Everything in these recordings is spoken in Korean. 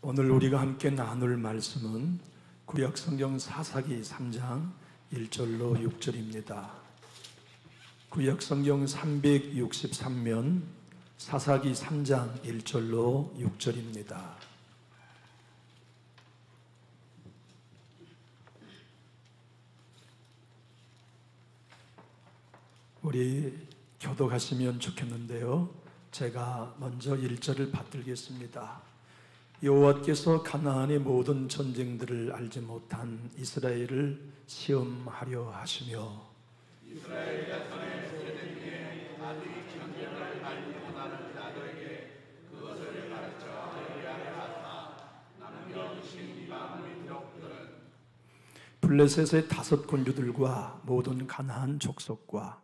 오늘 우리가 함께 나눌 말씀은 구약성경 사사기 3장 1절로 6절입니다. 구약성경 363면 사사기 3장 1절로 6절입니다. 우리 교독하시면 좋겠는데요. 제가 먼저 1절을 받들겠습니다. 여호와께서 가나안의 모든 전쟁들을 알지 못한 이스라엘을 시험하려 하시며 이스라엘 자손의 세대중에 아직 전쟁을 알지 못하는 자들에게 그것을 가르쳐 알게 하사 남겨주신 이방 민족들은 블레셋의 5 군주들과 모든 가나안 족속과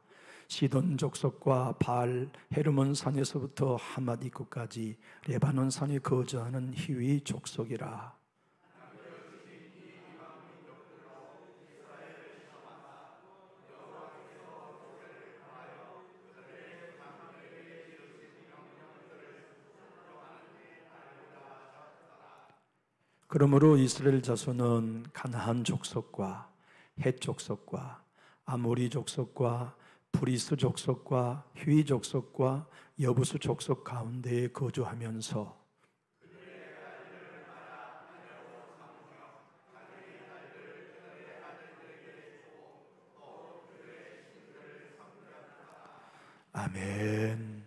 시돈 족속과 바알 헤르몬 산에서부터 하맛 입구까지 레바논 산에 거주하는 히위 족속이라. 그러므로 이스라엘 자손은 가나안 족속과 헷 족속과 아모리 족속과 브리스 족속과 휘 족속과 여부수 족속 가운데에 거주하면서 아멘.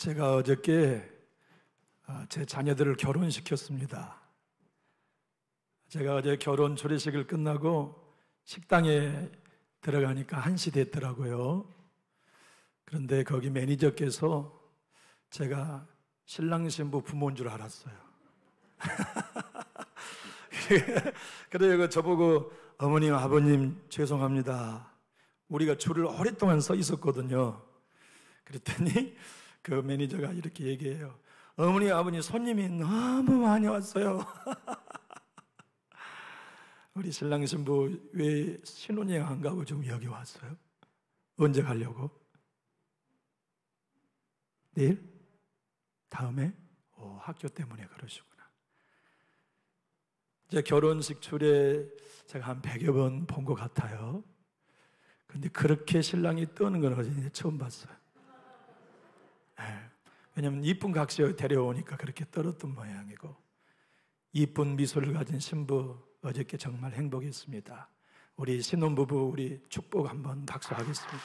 제가 어저께 제 자녀들을 결혼시켰습니다. 제가 어제 결혼 초례식을 끝나고 식당에 들어가니까 1시 됐더라고요. 그런데 거기 매니저께서 제가 신랑 신부 부모인 줄 알았어요. 그래서 저보고 어머님, 아버님 죄송합니다. 우리가 줄을 오랫동안 서 있었거든요. 그랬더니 그 매니저가 이렇게 얘기해요. 어머니, 아버님 손님이 너무 많이 왔어요. 우리 신랑 신부 왜 신혼여행 안 가고 지금 여기 왔어요? 언제 가려고? 내일? 다음에? 학교 때문에 그러시구나. 이제 결혼식 초례 제가 한 100여 번 본 것 같아요. 근데 그렇게 신랑이 떠는 건 어제 처음 봤어요. 왜냐하면 이쁜 각시 데려오니까 그렇게 떨었던 모양이고, 이쁜 미소를 가진 신부 어저께 정말 행복했습니다. 우리 신혼부부 우리 축복 한번 박수하겠습니다.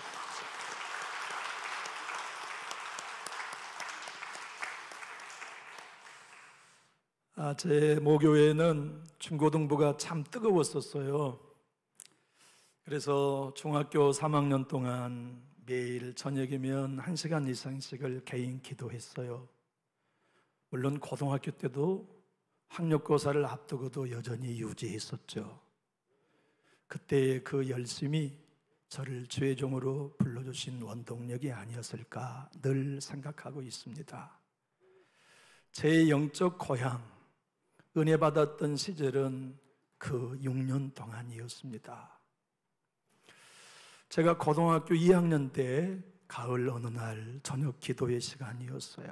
제 모교회는 중고등부가 참 뜨거웠었어요. 그래서 중학교 3학년 동안 매일 저녁이면 1시간 이상씩을 개인 기도했어요. 물론 고등학교 때도 학력고사를 앞두고도 여전히 유지했었죠. 그때의 그 열심이 저를 주의 종으로 불러주신 원동력이 아니었을까 늘 생각하고 있습니다. 제 영적 고향, 은혜 받았던 시절은 그 6년 동안이었습니다. 제가 고등학교 2학년 때 가을 어느 날 저녁 기도의 시간이었어요.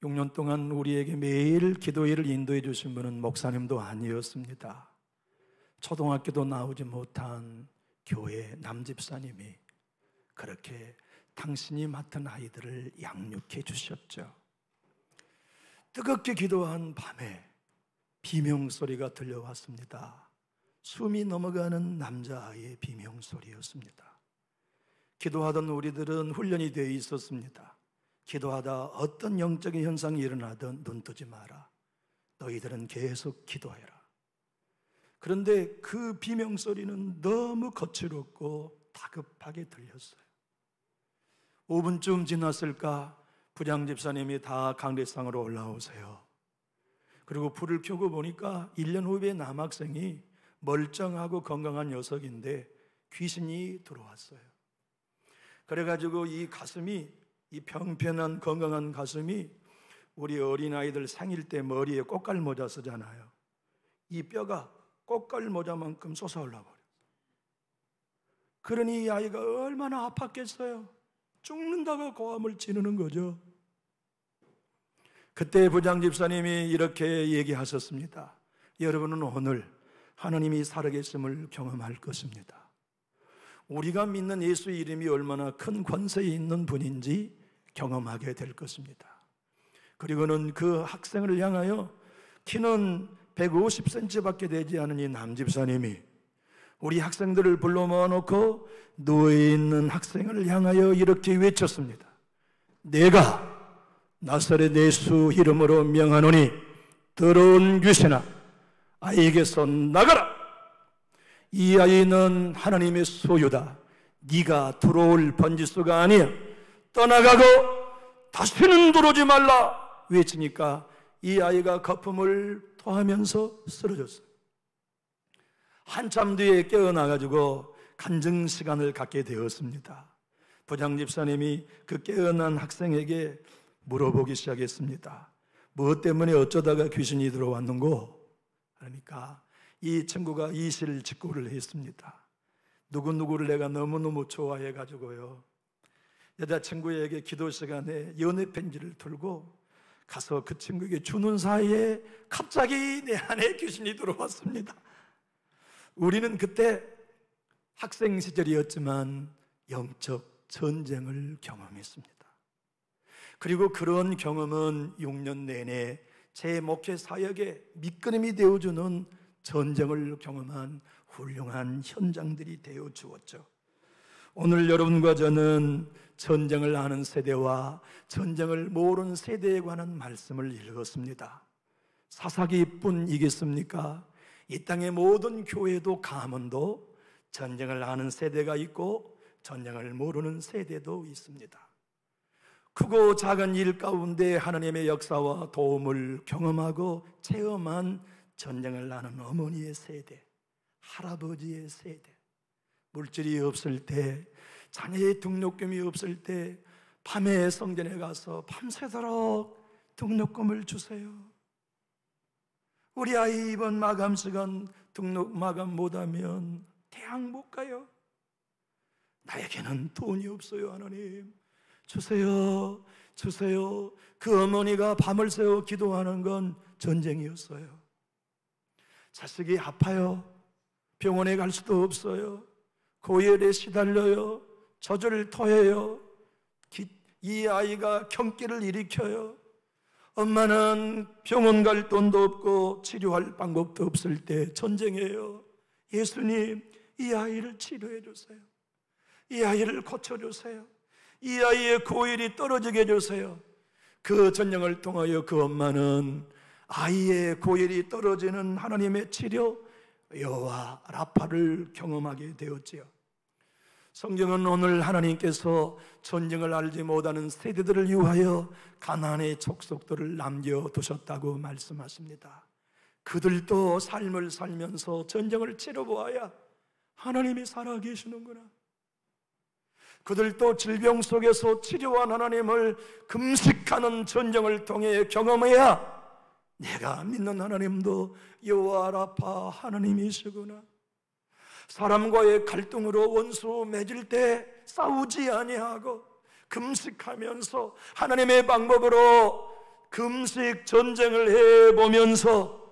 6년 동안 우리에게 매일 기도회를 인도해 주신 분은 목사님도 아니었습니다. 초등학교도 나오지 못한 교회 남집사님이 그렇게 당신이 맡은 아이들을 양육해 주셨죠. 뜨겁게 기도한 밤에 비명소리가 들려왔습니다. 숨이 넘어가는 남자아이의 비명소리였습니다. 기도하던 우리들은 훈련이 되어 있었습니다. 기도하다 어떤 영적인 현상이 일어나든 눈 뜨지 마라. 너희들은 계속 기도해라. 그런데 그 비명소리는 너무 거칠었고 다급하게 들렸어요. 5분쯤 지났을까 부장집사님이 다 강대상으로 올라오세요. 그리고 불을 켜고 보니까 1년 후에 남학생이 멀쩡하고 건강한 녀석인데 귀신이 들어왔어요. 그래가지고 이 가슴이, 이 평평한 건강한 가슴이 우리 어린아이들 생일 때 머리에 꽃갈모자 쓰잖아요. 이 뼈가 꽃갈모자만큼 솟아올라 버렸어요. 그러니 이 아이가 얼마나 아팠겠어요. 죽는다고 고함을 지르는 거죠. 그때 부장집사님이 이렇게 얘기하셨습니다. 여러분은 오늘 하나님이 살아계심을 경험할 것입니다. 우리가 믿는 예수 이름이 얼마나 큰 권세에 있는 분인지 경험하게 될 것입니다. 그리고는 그 학생을 향하여 키는 150cm밖에 되지 않은 이 남집사님이 우리 학생들을 불러 모아놓고 누워있는 학생을 향하여 이렇게 외쳤습니다. 내가 나사렛 예수 이름으로 명하노니 더러운 귀신아 아이에게서 나가라. 이 아이는 하나님의 소유다. 네가 들어올 번지수가 아니야. 떠나가고 다시는 들어오지 말라 외치니까 이 아이가 거품을 토하면서 쓰러졌어요. 한참 뒤에 깨어나가지고 간증 시간을 갖게 되었습니다. 부장집사님이 그 깨어난 학생에게 물어보기 시작했습니다. 무엇 때문에 어쩌다가 귀신이 들어왔는고? 그러니까 이 친구가 이실직고를 했습니다. 누구누구를 내가 너무너무 좋아해가지고요, 여자친구에게 기도 시간에 연애 편지를 들고 가서 그 친구에게 주는 사이에 갑자기 내 안에 귀신이 들어왔습니다. 우리는 그때 학생 시절이었지만 영적 전쟁을 경험했습니다. 그리고 그런 경험은 6년 내내 제 목회 사역에 밑거름이 되어주는 전쟁을 경험한 훌륭한 현장들이 되어 주었죠. 오늘 여러분과 저는 전쟁을 아는 세대와 전쟁을 모르는 세대에 관한 말씀을 읽었습니다. 사사기뿐이겠습니까? 이 땅의 모든 교회도 가문도 전쟁을 아는 세대가 있고 전쟁을 모르는 세대도 있습니다. 크고 작은 일 가운데 하나님의 역사와 도움을 경험하고 체험한 전쟁을 아는 어머니의 세대, 할아버지의 세대, 물질이 없을 때, 자녀의 등록금이 없을 때 밤에 성전에 가서 밤새도록 등록금을 주세요. 우리 아이 이번 마감 시간 등록 마감 못하면 대학 못 가요. 나에게는 돈이 없어요. 하나님 주세요, 주세요. 그 어머니가 밤을 새워 기도하는 건 전쟁이었어요. 자식이 아파요. 병원에 갈 수도 없어요. 고열에 시달려요. 젖을 토해요. 이 아이가 경기를 일으켜요. 엄마는 병원 갈 돈도 없고 치료할 방법도 없을 때 전쟁해요. 예수님, 이 아이를 치료해 주세요. 이 아이를 고쳐주세요. 이 아이의 고열이 떨어지게 해주세요. 그 전쟁을 통하여 그 엄마는 아이의 고열이 떨어지는 하나님의 치료 여호와 라파를 경험하게 되었지요. 성경은 오늘 하나님께서 전쟁을 알지 못하는 세대들을 위하여 가나안의 족속들을 남겨두셨다고 말씀하십니다. 그들도 삶을 살면서 전쟁을 치러보아야 하나님이 살아계시는구나. 그들도 질병 속에서 치료한 하나님을 금식하는 전쟁을 통해 경험해야 내가 믿는 하나님도 여호와 라파 하나님이시구나. 사람과의 갈등으로 원수 맺을 때 싸우지 아니하고 금식하면서 하나님의 방법으로 금식 전쟁을 해보면서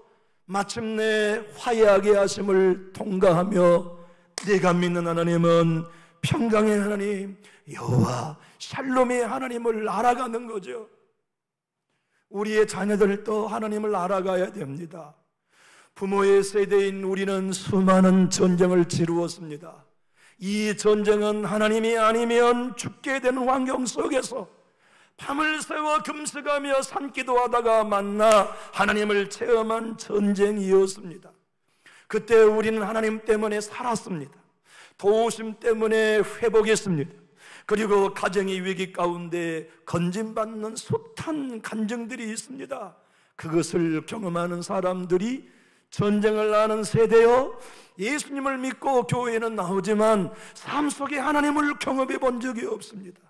마침내 화해하게 하심을 통과하며 내가 믿는 하나님은 평강의 하나님 여호와 샬롬의 하나님을 알아가는 거죠. 우리의 자녀들도 하나님을 알아가야 됩니다. 부모의 세대인 우리는 수많은 전쟁을 치루었습니다. 이 전쟁은 하나님이 아니면 죽게 되는 환경 속에서 밤을 새워 금식하며 산기도하다가 만나 하나님을 체험한 전쟁이었습니다. 그때 우리는 하나님 때문에 살았습니다. 도우심 때문에 회복했습니다. 그리고 가정의 위기 가운데 건진받는 숱한 간증들이 있습니다. 그것을 경험하는 사람들이 전쟁을 아는 세대요, 예수님을 믿고 교회에는 나오지만 삶 속에 하나님을 경험해 본 적이 없습니다.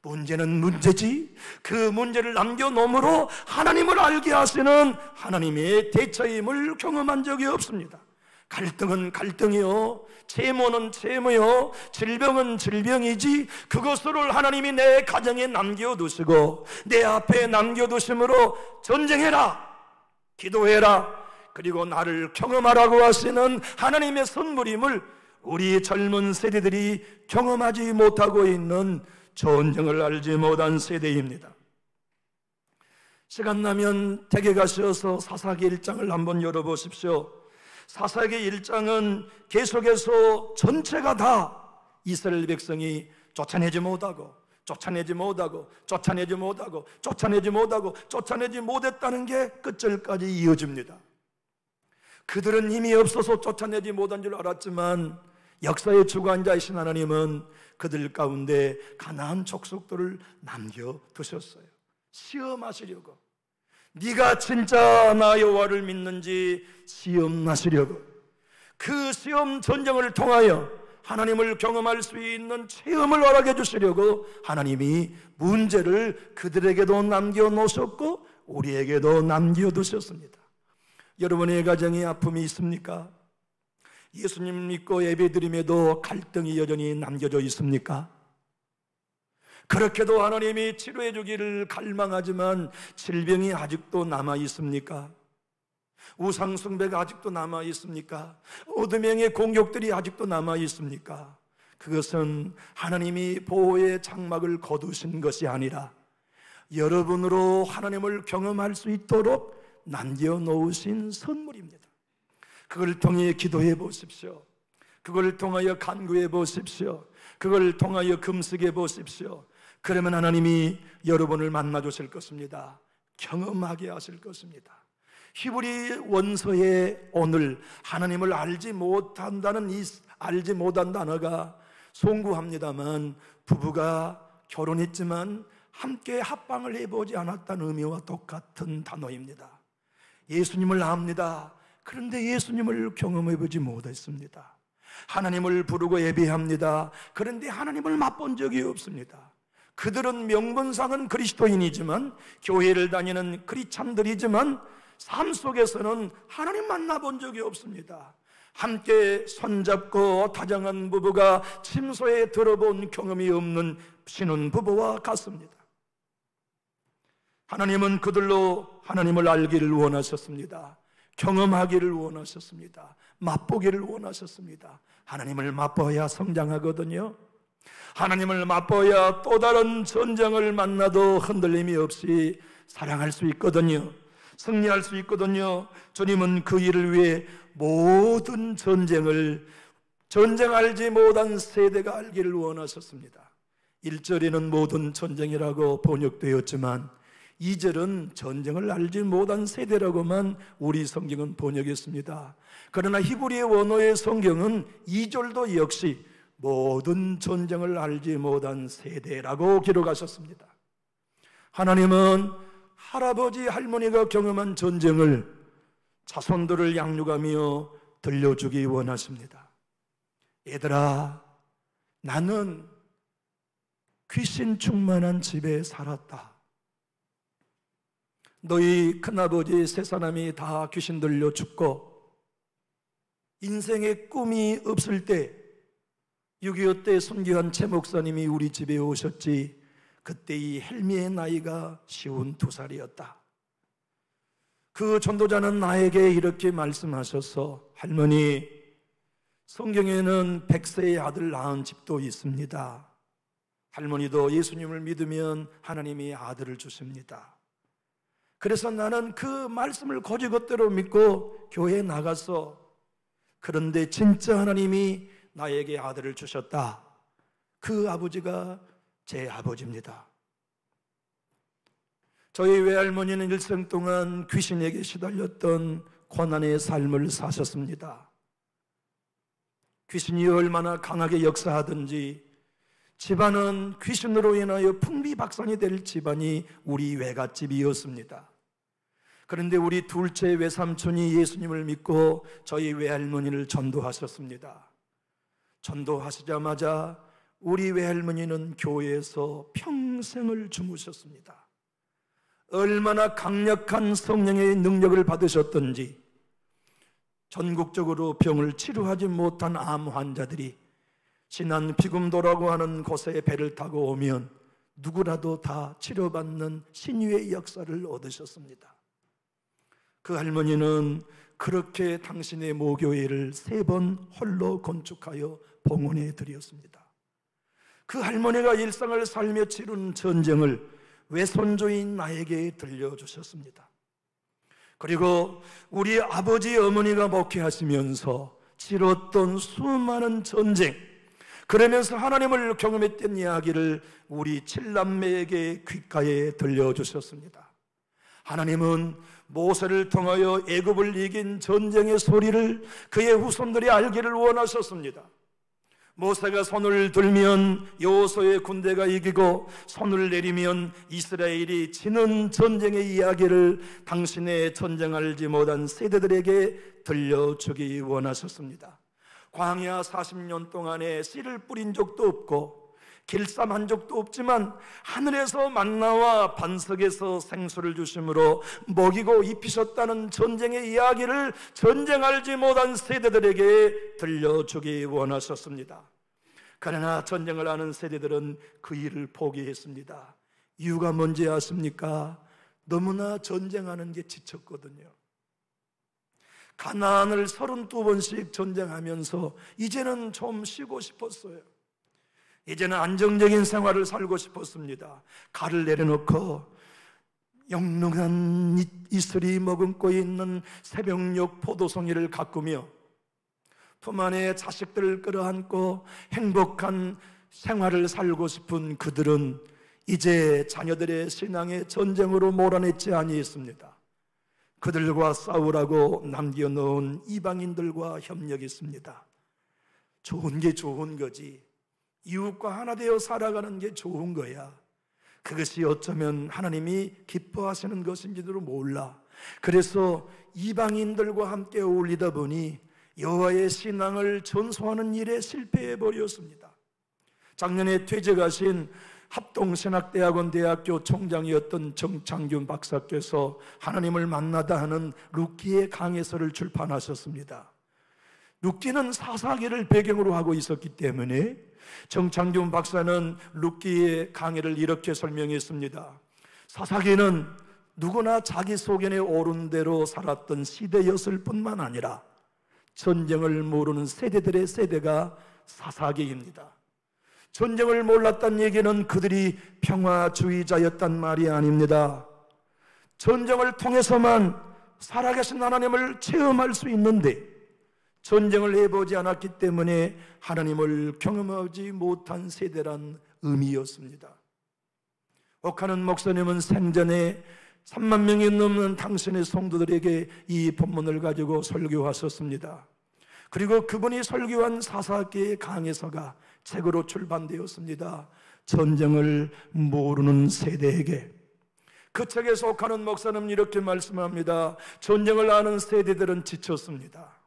문제는 문제지 그 문제를 남겨놓음으로 하나님을 알게 하시는 하나님의 대처임을 경험한 적이 없습니다. 갈등은 갈등이요, 채무는 채무요, 질병은 질병이지 그것을 하나님이 내 가정에 남겨두시고 내 앞에 남겨두심으로 전쟁해라, 기도해라, 그리고 나를 경험하라고 하시는 하나님의 선물임을 우리 젊은 세대들이 경험하지 못하고 있는 전쟁을 알지 못한 세대입니다. 시간 나면 댁에 가셔서 사사기 1장을 한번 열어보십시오. 사사기 1장은 계속해서 전체가 다 이스라엘 백성이 쫓아내지 못했다는 게 끝절까지 이어집니다. 그들은 힘이 없어서 쫓아내지 못한 줄 알았지만 역사의 주관자이신 하나님은 그들 가운데 가나안 족속들을 남겨두셨어요. 시험하시려고, 네가 진짜 나 여호와를 믿는지 시험하시려고, 그 시험 전쟁을 통하여 하나님을 경험할 수 있는 체험을 허락해 주시려고 하나님이 문제를 그들에게도 남겨놓으셨고 우리에게도 남겨두셨습니다. 여러분의 가정에 아픔이 있습니까? 예수님 믿고 예배드림에도 갈등이 여전히 남겨져 있습니까? 그렇게도 하나님이 치료해 주기를 갈망하지만 질병이 아직도 남아 있습니까? 우상 숭배가 아직도 남아 있습니까? 어둠의 공격들이 아직도 남아 있습니까? 그것은 하나님이 보호의 장막을 거두신 것이 아니라 여러분으로 하나님을 경험할 수 있도록 남겨놓으신 선물입니다. 그걸 통해 기도해 보십시오. 그걸 통하여 간구해 보십시오. 그걸 통하여 금식해 보십시오. 그러면 하나님이 여러분을 만나 주실 것입니다. 경험하게 하실 것입니다. 히브리 원서에 오늘 하나님을 알지 못한 단어가 송구합니다만, 부부가 결혼했지만 함께 합방을 해보지 않았다는 의미와 똑같은 단어입니다. 예수님을 압니다. 그런데 예수님을 경험해보지 못했습니다. 하나님을 부르고 예배합니다. 그런데 하나님을 맛본 적이 없습니다. 그들은 명분상은 그리스도인이지만, 교회를 다니는 크리스찬들이지만 삶 속에서는 하나님 만나본 적이 없습니다. 함께 손잡고 다정한 부부가 침소에 들어본 경험이 없는 신혼부부와 같습니다. 하나님은 그들로 하나님을 알기를 원하셨습니다. 경험하기를 원하셨습니다. 맛보기를 원하셨습니다. 하나님을 맛보아야 성장하거든요. 하나님을 맛보아야 또 다른 전쟁을 만나도 흔들림이 없이 사랑할 수 있거든요. 승리할 수 있거든요. 주님은 그 일을 위해 모든 전쟁 알지 못한 세대가 알기를 원하셨습니다. 1절에는 모든 전쟁이라고 번역되었지만 2절은 전쟁을 알지 못한 세대라고만 우리 성경은 번역했습니다. 그러나 히브리 원어의 성경은 2절도 역시 모든 전쟁을 알지 못한 세대라고 기록하셨습니다. 하나님은 할아버지 할머니가 경험한 전쟁을 자손들을 양육하며 들려주기 원하십니다. 얘들아, 나는 귀신 충만한 집에 살았다. 너희 큰아버지 세 사람이 다 귀신 들려 죽고 인생의 꿈이 없을 때 6.25 때 순교한 최 목사님이 우리 집에 오셨지. 그때 이 헬미의 나이가 52살이었다. 그 전도자는 나에게 이렇게 말씀하셔서, 할머니, 성경에는 100세의 아들 낳은 집도 있습니다. 할머니도 예수님을 믿으면 하나님이 아들을 주십니다. 그래서 나는 그 말씀을 거지것대로 믿고 교회에 나가서, 그런데 진짜 하나님이 나에게 아들을 주셨다. 그 아버지가 제 아버지입니다. 저희 외할머니는 일생 동안 귀신에게 시달렸던 고난의 삶을 사셨습니다. 귀신이 얼마나 강하게 역사하든지 집안은 귀신으로 인하여 풍비박산이 될 집안이 우리 외갓집이었습니다. 그런데 우리 둘째 외삼촌이 예수님을 믿고 저희 외할머니를 전도하셨습니다. 전도하시자마자 우리 외할머니는 교회에서 평생을 주무셨습니다. 얼마나 강력한 성령의 능력을 받으셨던지 전국적으로 병을 치료하지 못한 암 환자들이 지난 비금도라고 하는 곳에 배를 타고 오면 누구라도 다 치료받는 신유의 역사를 얻으셨습니다. 그 할머니는 그렇게 당신의 모교회를 3번 홀로 건축하여 봉헌해 드렸습니다. 그 할머니가 일상을 살며 치른 전쟁을 외손주인 나에게 들려주셨습니다. 그리고 우리 아버지 어머니가 목회하시면서 치렀던 수많은 전쟁, 그러면서 하나님을 경험했던 이야기를 우리 7남매에게 귓가에 들려주셨습니다. 하나님은 모세를 통하여 애굽을 이긴 전쟁의 소리를 그의 후손들이 알기를 원하셨습니다. 모세가 손을 들면 여호수아의 군대가 이기고 손을 내리면 이스라엘이 지는 전쟁의 이야기를 당신의 전쟁 알지 못한 세대들에게 들려주기 원하셨습니다. 광야 40년 동안에 씨를 뿌린 적도 없고 길쌈한 적도 없지만 하늘에서 만나와 반석에서 생수를 주심으로 먹이고 입히셨다는 전쟁의 이야기를 전쟁 알지 못한 세대들에게 들려주기 원하셨습니다. 그러나 전쟁을 아는 세대들은 그 일을 포기했습니다. 이유가 뭔지 아십니까? 너무나 전쟁하는 게 지쳤거든요. 가나안을 32번씩 전쟁하면서 이제는 좀 쉬고 싶었어요. 이제는 안정적인 생활을 살고 싶었습니다. 칼을 내려놓고 영롱한 이슬이 머금고 있는 새벽녘 포도송이를 가꾸며 품 안에 자식들을 끌어안고 행복한 생활을 살고 싶은 그들은 이제 자녀들의 신앙의 전쟁으로 몰아냈지 아니했습니다. 그들과 싸우라고 남겨놓은 이방인들과 협력했습니다. 좋은 게 좋은 거지. 이웃과 하나 되어 살아가는 게 좋은 거야. 그것이 어쩌면 하나님이 기뻐하시는 것인지도 몰라. 그래서 이방인들과 함께 어울리다 보니 여호와의 신앙을 전수하는 일에 실패해 버렸습니다. 작년에 퇴직하신 합동신학대학원 대학교 총장이었던 정창균 박사께서 하나님을 만나다 하는 룻기의 강해서를 출판하셨습니다. 룻기는 사사기를 배경으로 하고 있었기 때문에 정창균 박사는 룻기의 강해를 이렇게 설명했습니다. 사사기는 누구나 자기 소견에 오른 대로 살았던 시대였을 뿐만 아니라 전쟁을 모르는 세대들의 세대가 사사기입니다. 전쟁을 몰랐다는 얘기는 그들이 평화주의자였단 말이 아닙니다. 전쟁을 통해서만 살아계신 하나님을 체험할 수 있는데 전쟁을 해보지 않았기 때문에 하나님을 경험하지 못한 세대란 의미였습니다. 옥하는 목사님은 생전에 3만 명이 넘는 당신의 성도들에게 이 본문을 가지고 설교하셨습니다. 그리고 그분이 설교한 사사기의 강해서가 책으로 출판되었습니다. 전쟁을 모르는 세대에게. 그 책에 속하는 목사는 이렇게 말씀합니다. 전쟁을 아는 세대들은 지쳤습니다.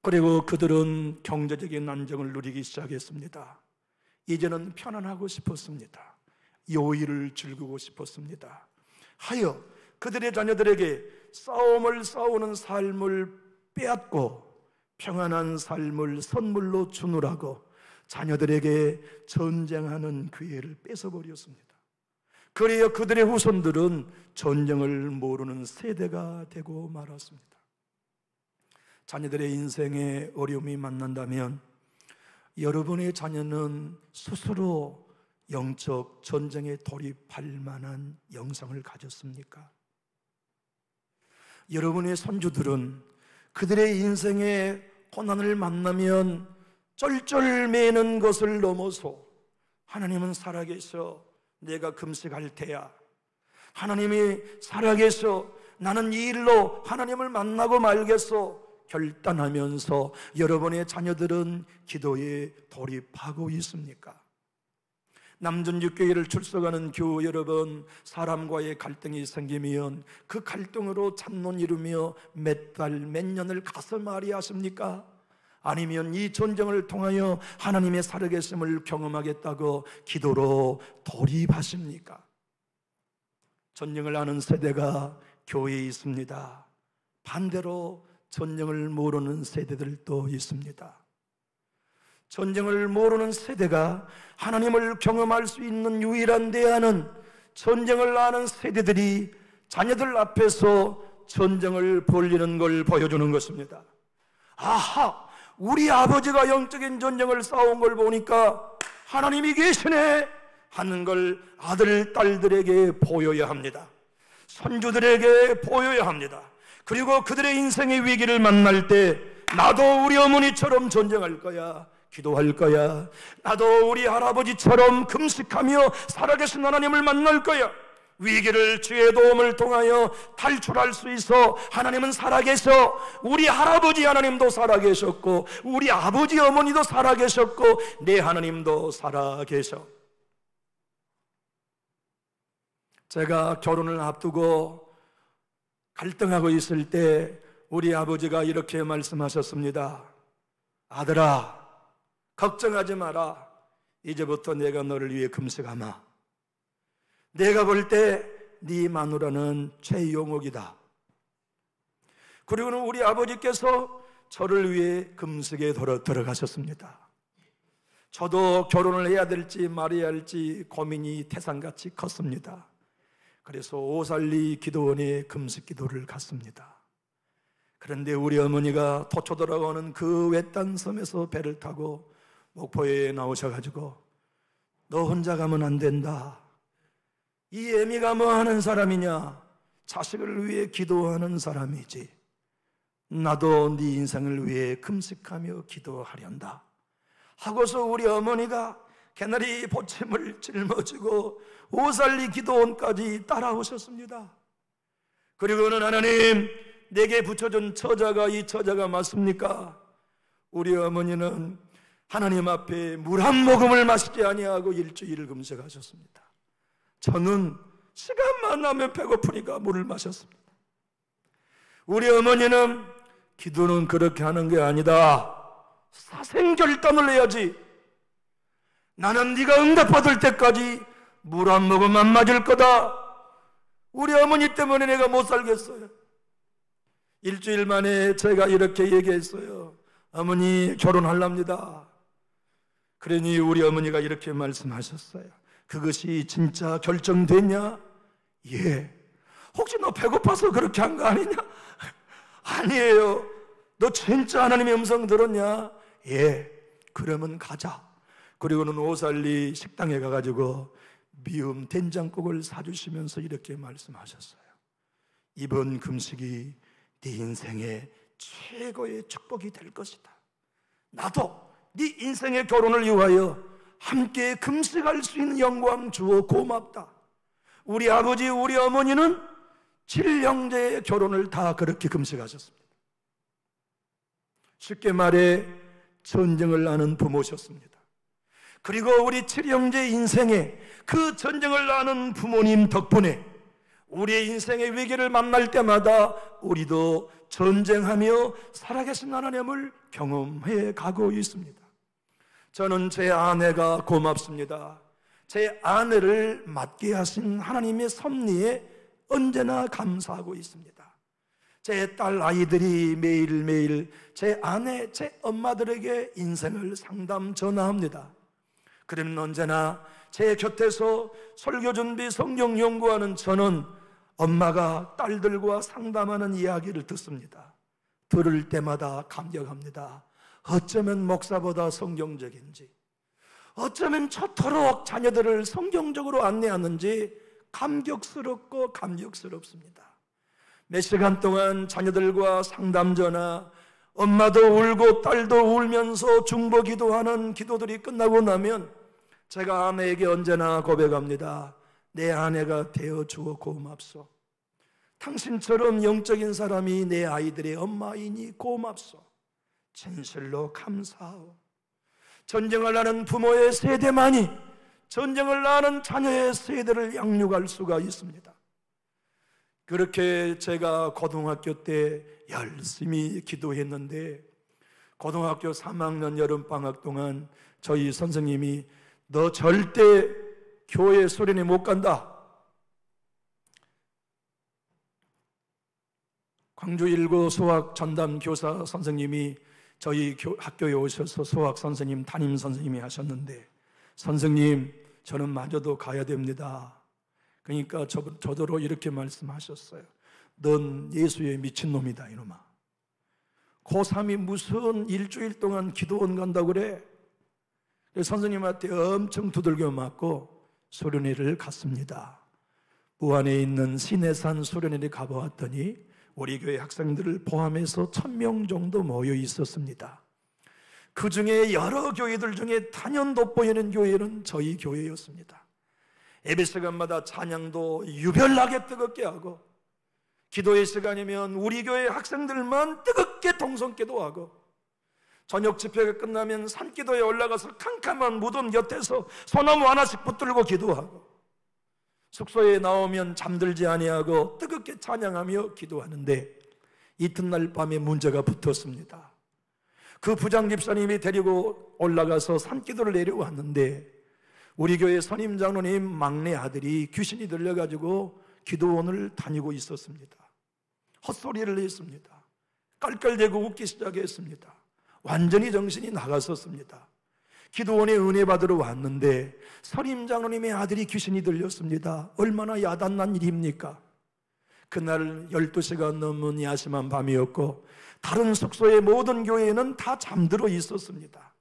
그리고 그들은 경제적인 안정을 누리기 시작했습니다. 이제는 편안하고 싶었습니다. 요일을 즐기고 싶었습니다. 하여 그들의 자녀들에게 싸움을 싸우는 삶을 빼앗고 평안한 삶을 선물로 주느라고 자녀들에게 전쟁하는 기회를 뺏어버렸습니다. 그래야 그들의 후손들은 전쟁을 모르는 세대가 되고 말았습니다. 자녀들의 인생에 어려움이 만난다면 여러분의 자녀는 스스로 영적 전쟁에 돌입할 만한 영성을 가졌습니까? 여러분의 손주들은 그들의 인생에 고난을 만나면 쩔쩔매는 것을 넘어서 하나님은 살아계셔 내가 금식할 테야, 하나님이 살아계셔 나는 이 일로 하나님을 만나고 말겠어 결단하면서 여러분의 자녀들은 기도에 돌입하고 있습니까? 남전육교회를 출석하는 교우 여러분, 사람과의 갈등이 생기면 그 갈등으로 참론 이루며 몇 달, 몇 년을 가슴앓이 하십니까? 아니면 이 전쟁을 통하여 하나님의 살아계심을 경험하겠다고 기도로 돌입하십니까? 전쟁을 아는 세대가 교회에 있습니다. 반대로 전쟁을 모르는 세대들도 있습니다. 전쟁을 모르는 세대가 하나님을 경험할 수 있는 유일한 대안은 전쟁을 아는 세대들이 자녀들 앞에서 전쟁을 벌이는 걸 보여주는 것입니다. 아하! 우리 아버지가 영적인 전쟁을 싸운 걸 보니까 하나님이 계시네 하는 걸 아들, 딸들에게 보여야 합니다. 손주들에게 보여야 합니다. 그리고 그들의 인생의 위기를 만날 때 나도 우리 어머니처럼 전쟁할 거야, 기도할 거야. 나도 우리 할아버지처럼 금식하며 살아계신 하나님을 만날 거야. 위기를 주의 도움을 통하여 탈출할 수 있어. 하나님은 살아계셔. 우리 할아버지 하나님도 살아계셨고 우리 아버지 어머니도 살아계셨고 내 하나님도 살아계셔. 제가 결혼을 앞두고 갈등하고 있을 때 우리 아버지가 이렇게 말씀하셨습니다. 아들아, 걱정하지 마라. 이제부터 내가 너를 위해 금식하마. 내가 볼 때 네 마누라는 최용옥이다. 그리고는 우리 아버지께서 저를 위해 금식에 들어가셨습니다. 저도 결혼을 해야 될지 말아야 할지 고민이 태산같이 컸습니다. 그래서 오살리 기도원에 금식 기도를 갔습니다. 그런데 우리 어머니가 토초 돌아오는 그 외딴 섬에서 배를 타고 목포에 나오셔가지고 너 혼자 가면 안 된다. 이 애미가 뭐 하는 사람이냐? 자식을 위해 기도하는 사람이지. 나도 네 인생을 위해 금식하며 기도하련다 하고서 우리 어머니가 개나리 보침을 짊어지고 오살리 기도원까지 따라오셨습니다. 그리고는 하나님, 내게 붙여준 처자가 이 처자가 맞습니까? 우리 어머니는 하나님 앞에 물 한 모금을 마시지 아니하고 일주일을 금식하셨습니다. 저는 시간만 나면 배고프니까 물을 마셨습니다. 우리 어머니는 기도는 그렇게 하는 게 아니다, 사생결단을 해야지. 나는 네가 응답받을 때까지 물 한 모금 안 마실 거다. 우리 어머니 때문에 내가 못 살겠어요. 일주일 만에 제가 이렇게 얘기했어요. 어머니, 결혼하랍니다. 그러니 우리 어머니가 이렇게 말씀하셨어요. 그것이 진짜 결정됐냐? 예. 혹시 너 배고파서 그렇게 한 거 아니냐? 아니에요. 너 진짜 하나님의 음성 들었냐? 예. 그러면 가자. 그리고는 오살리 식당에 가가지고 미음 된장국을 사주시면서 이렇게 말씀하셨어요. 이번 금식이 네 인생의 최고의 축복이 될 것이다. 나도 네 인생의 결혼을 위하여 함께 금식할 수 있는 영광 주어 고맙다. 우리 아버지, 우리 어머니는 7형제의 결혼을 다 그렇게 금식하셨습니다. 쉽게 말해 전쟁을 나는 부모셨습니다. 그리고 우리 7형제 인생에 그 전쟁을 나는 부모님 덕분에 우리의 인생의 위기를 만날 때마다 우리도 전쟁하며 살아계신 하나님을 경험해 가고 있습니다. 저는 제 아내가 고맙습니다. 제 아내를 맡게 하신 하나님의 섭리에 언제나 감사하고 있습니다. 제 딸 아이들이 매일매일 제 아내, 제 엄마들에게 인생을 상담 전화합니다. 그러면 언제나 제 곁에서 설교 준비, 성경 연구하는 저는 엄마가 딸들과 상담하는 이야기를 듣습니다. 들을 때마다 감격합니다. 어쩌면 목사보다 성경적인지, 어쩌면 저토록 자녀들을 성경적으로 안내하는지 감격스럽고 감격스럽습니다. 몇 시간 동안 자녀들과 상담 전화, 엄마도 울고 딸도 울면서 중보 기도하는 기도들이 끝나고 나면 제가 아내에게 언제나 고백합니다. 내 아내가 되어주어 고맙소. 당신처럼 영적인 사람이 내 아이들의 엄마이니 고맙소. 진실로 감사하오. 전쟁을 하는 부모의 세대만이 전쟁을 하는 자녀의 세대를 양육할 수가 있습니다. 그렇게 제가 고등학교 때 열심히 기도했는데 고등학교 3학년 여름방학 동안 저희 선생님이 너 절대 교회 수련회 못 간다. 광주 1고 수학 전담 교사 선생님이 저희 학교에 오셔서 수학 선생님, 담임 선생님이 하셨는데 선생님, 저는 마저도 가야 됩니다. 그러니까 저더러 이렇게 말씀하셨어요. 넌 예수의 미친놈이다 이놈아. 고3이 무슨 일주일 동안 기도원 간다고 그래? 선생님한테 엄청 두들겨 맞고 수련회를 갔습니다. 부안에 있는 신해산 수련회를 가보았더니 우리 교회 학생들을 포함해서 1000명 정도 모여 있었습니다. 그 중에 여러 교회들 중에 단연 돋보이는 교회는 저희 교회였습니다. 예배 시간마다 찬양도 유별나게 뜨겁게 하고 기도의 시간이면 우리 교회 학생들만 뜨겁게 동성기도하고 저녁 집회가 끝나면 산기도에 올라가서 캄캄한 무덤 곁에서 소나무 하나씩 붙들고 기도하고 숙소에 나오면 잠들지 아니하고 뜨겁게 찬양하며 기도하는데 이튿날 밤에 문제가 붙었습니다. 그 부장 집사님이 데리고 올라가서 산기도를 내려왔는데 우리 교회 선임 장로님 막내 아들이 귀신이 들려가지고 기도원을 다니고 있었습니다. 헛소리를 했습니다. 깔깔대고 웃기 시작했습니다. 완전히 정신이 나갔었습니다. 기도원에 은혜 받으러 왔는데 선임 장로님의 아들이 귀신이 들렸습니다. 얼마나 야단난 일입니까? 그날 12시가 넘은 야심한 밤이었고 다른 숙소의 모든 교회는 다 잠들어 있었습니다.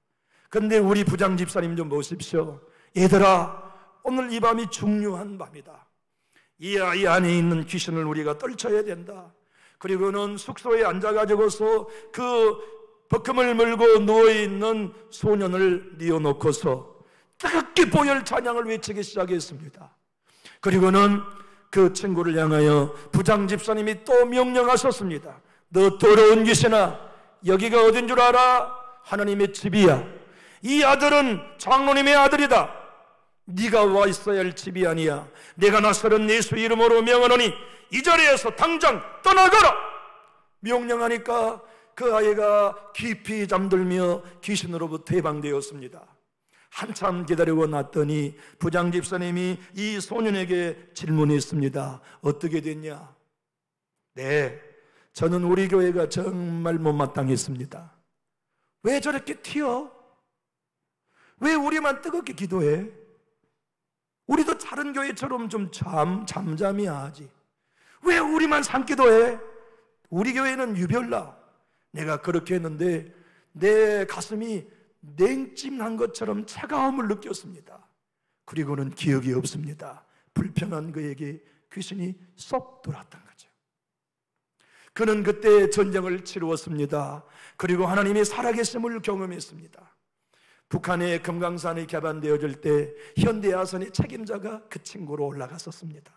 그런데 우리 부장 집사님 좀 보십시오. 얘들아, 오늘 이 밤이 중요한 밤이다. 이 아이 안에 있는 귀신을 우리가 떨쳐야 된다. 그리고는 숙소에 앉아가지고서 그 버금을 물고 누워있는 소년을 뉘어놓고서 뜨겁게 보혈 찬양을 외치기 시작했습니다. 그리고는 그 친구를 향하여 부장 집사님이 또 명령하셨습니다. 너 더러운 귀신아, 여기가 어딘 줄 알아? 하나님의 집이야. 이 아들은 장로님의 아들이다. 네가 와 있어야 할 집이 아니야. 내가 나서는 예수 이름으로 명하노니 이 자리에서 당장 떠나가라. 명령하니까 그 아이가 깊이 잠들며 귀신으로부터 해방되었습니다. 한참 기다리고 났더니 부장 집사님이 이 소년에게 질문했습니다. 어떻게 됐냐? 네, 저는 우리 교회가 정말 못마땅했습니다. 왜 저렇게 튀어? 왜 우리만 뜨겁게 기도해? 우리도 다른 교회처럼 좀 잠잠히 하지. 왜 우리만 산기도해? 우리 교회는 유별나. 내가 그렇게 했는데 내 가슴이 냉찜한 것처럼 차가움을 느꼈습니다. 그리고는 기억이 없습니다. 불평한 그에게 귀신이 쏙 들어왔던 거죠. 그는 그때 전쟁을 치루었습니다. 그리고 하나님의 살아계심을 경험했습니다. 북한의 금강산이 개반되어질 때 현대아선의 책임자가 그 친구로 올라갔었습니다.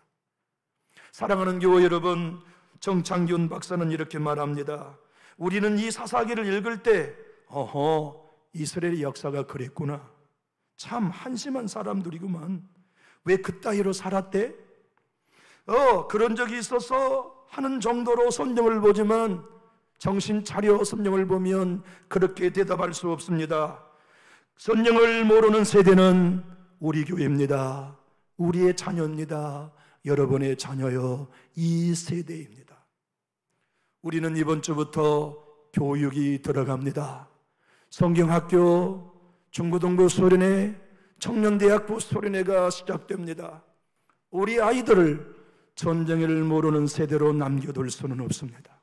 사랑하는 교회 여러분, 정창균 박사는 이렇게 말합니다. 우리는 이 사사기를 읽을 때 이스라엘의 역사가 그랬구나. 참 한심한 사람들이구만. 왜 그따위로 살았대? 그런 적이 있어서 하는 정도로 성경을 보지만 정신 차려 성경을 보면 그렇게 대답할 수 없습니다. 성경을 모르는 세대는 우리 교회입니다. 우리의 자녀입니다. 여러분의 자녀요, 이 세대입니다. 우리는 이번 주부터 교육이 들어갑니다. 성경학교, 중고등부 수련회, 청년대학부 수련회가 시작됩니다. 우리 아이들을 전쟁을 모르는 세대로 남겨둘 수는 없습니다.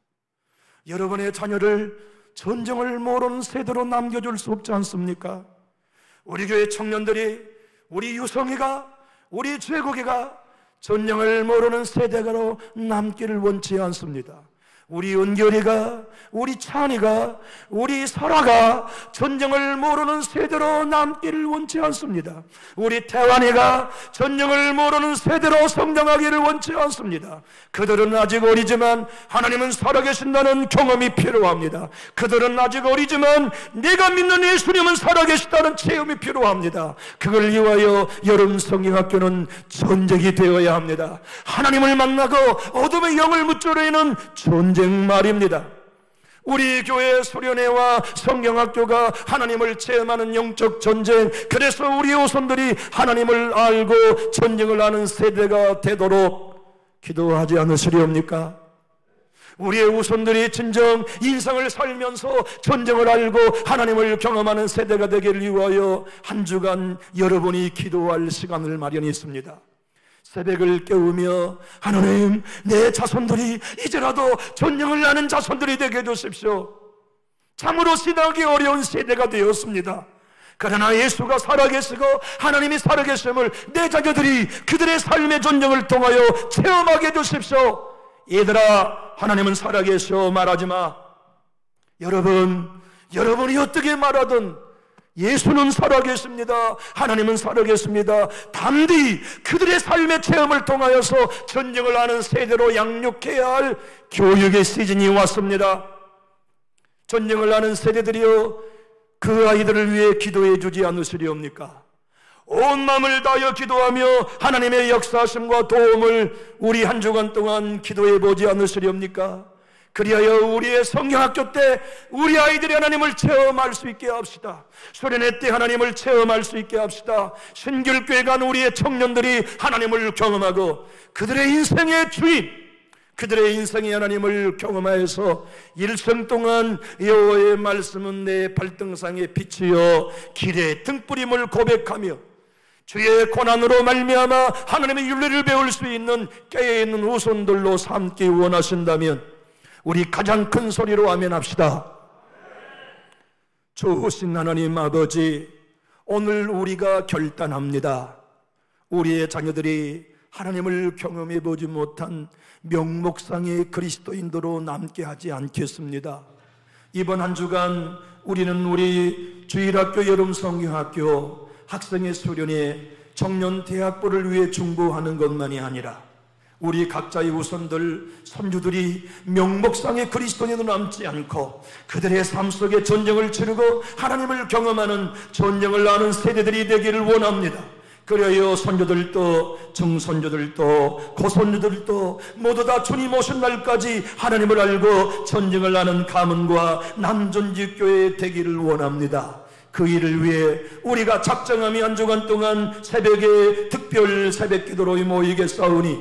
여러분의 자녀를 전쟁을 모르는 세대로 남겨줄 수 없지 않습니까? 우리 교회 청년들이, 우리 유성이가, 우리 제국이가 전쟁을 모르는 세대로 남기를 원치 않습니다. 우리 은결이가, 우리 찬이가, 우리 설아가 전쟁을 모르는 세대로 남기를 원치 않습니다. 우리 태환이가 전쟁을 모르는 세대로 성장하기를 원치 않습니다. 그들은 아직 어리지만 하나님은 살아계신다는 경험이 필요합니다. 그들은 아직 어리지만 내가 믿는 예수님은 살아계시다는 체험이 필요합니다. 그걸 위하여 여름 성경학교는 전쟁이 되어야 합니다. 하나님을 만나고 어둠의 영을 무찌르는 전쟁 말입니다. 우리 교회 수련회와 성경학교가 하나님을 체험하는 영적 전쟁, 그래서 우리 후손들이 하나님을 알고 전쟁을 하는 세대가 되도록 기도하지 않으시리옵니까? 우리의 후손들이 진정 인생을 살면서 전쟁을 알고 하나님을 경험하는 세대가 되기를 위하여 한 주간 여러분이 기도할 시간을 마련했습니다. 새벽을 깨우며 하나님, 내 자손들이 이제라도 전쟁을 하는 자손들이 되게 해주십시오. 참으로 신앙이 어려운 세대가 되었습니다. 그러나 예수가 살아계시고 하나님이 살아계심을 내 자녀들이 그들의 삶의 전쟁을 통하여 체험하게 해주십시오. 얘들아, 하나님은 살아계셔 말하지 마. 여러분이 어떻게 말하든 예수는 살아계십니다. 하나님은 살아계십니다. 단디 그들의 삶의 체험을 통하여서 전쟁을 하는 세대로 양육해야 할 교육의 시즌이 왔습니다. 전쟁을 하는 세대들이여, 그 아이들을 위해 기도해 주지 않으시리옵니까? 온 마음을 다하여 기도하며 하나님의 역사하심과 도움을 우리 한 주간 동안 기도해 보지 않으시리옵니까? 그리하여 우리의 성경학교 때 우리 아이들이 하나님을 체험할 수 있게 합시다. 수련회 때 하나님을 체험할 수 있게 합시다. 신길교회 간 우리의 청년들이 하나님을 경험하고 그들의 인생의 주인, 그들의 인생의 하나님을 경험하여서 일생 동안 여호와의 말씀은 내 발등상의 빛이요 길의 등불임을 고백하며 주의 고난으로 말미암아 하나님의 윤리를 배울 수 있는 깨어있는 후손들로 삼기 원하신다면 우리 가장 큰 소리로 아멘합시다. 좋으신 하나님 아버지, 오늘 우리가 결단합니다. 우리의 자녀들이 하나님을 경험해 보지 못한 명목상의 그리스도인도로 남게 하지 않겠습니다. 이번 한 주간 우리는 우리 주일학교 여름성경학교 학생의 수련회 청년 대학부를 위해 중보하는 것만이 아니라 우리 각자의 우선들, 선주들이 명목상의 그리스도인으로 남지 않고 그들의 삶 속에 전쟁을 치르고 하나님을 경험하는 전쟁을 아는 세대들이 되기를 원합니다. 그래요, 선조들도 증선조들도 고선조들도 모두 다 주님 오신 날까지 하나님을 알고 전쟁을 아는 가문과 남존지교회 되기를 원합니다. 그 일을 위해 우리가 작정하며 한 주간 동안 새벽에 특별 새벽기도로 모이겠사오니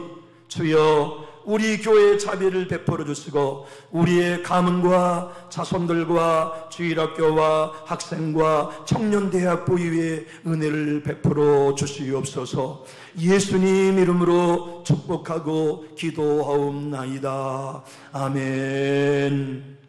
주여 우리 교회의 자비를 베풀어 주시고 우리의 가문과 자손들과 주일학교와 학생과 청년대학부 위에 은혜를 베풀어 주시옵소서. 예수님 이름으로 축복하고 기도하옵나이다. 아멘.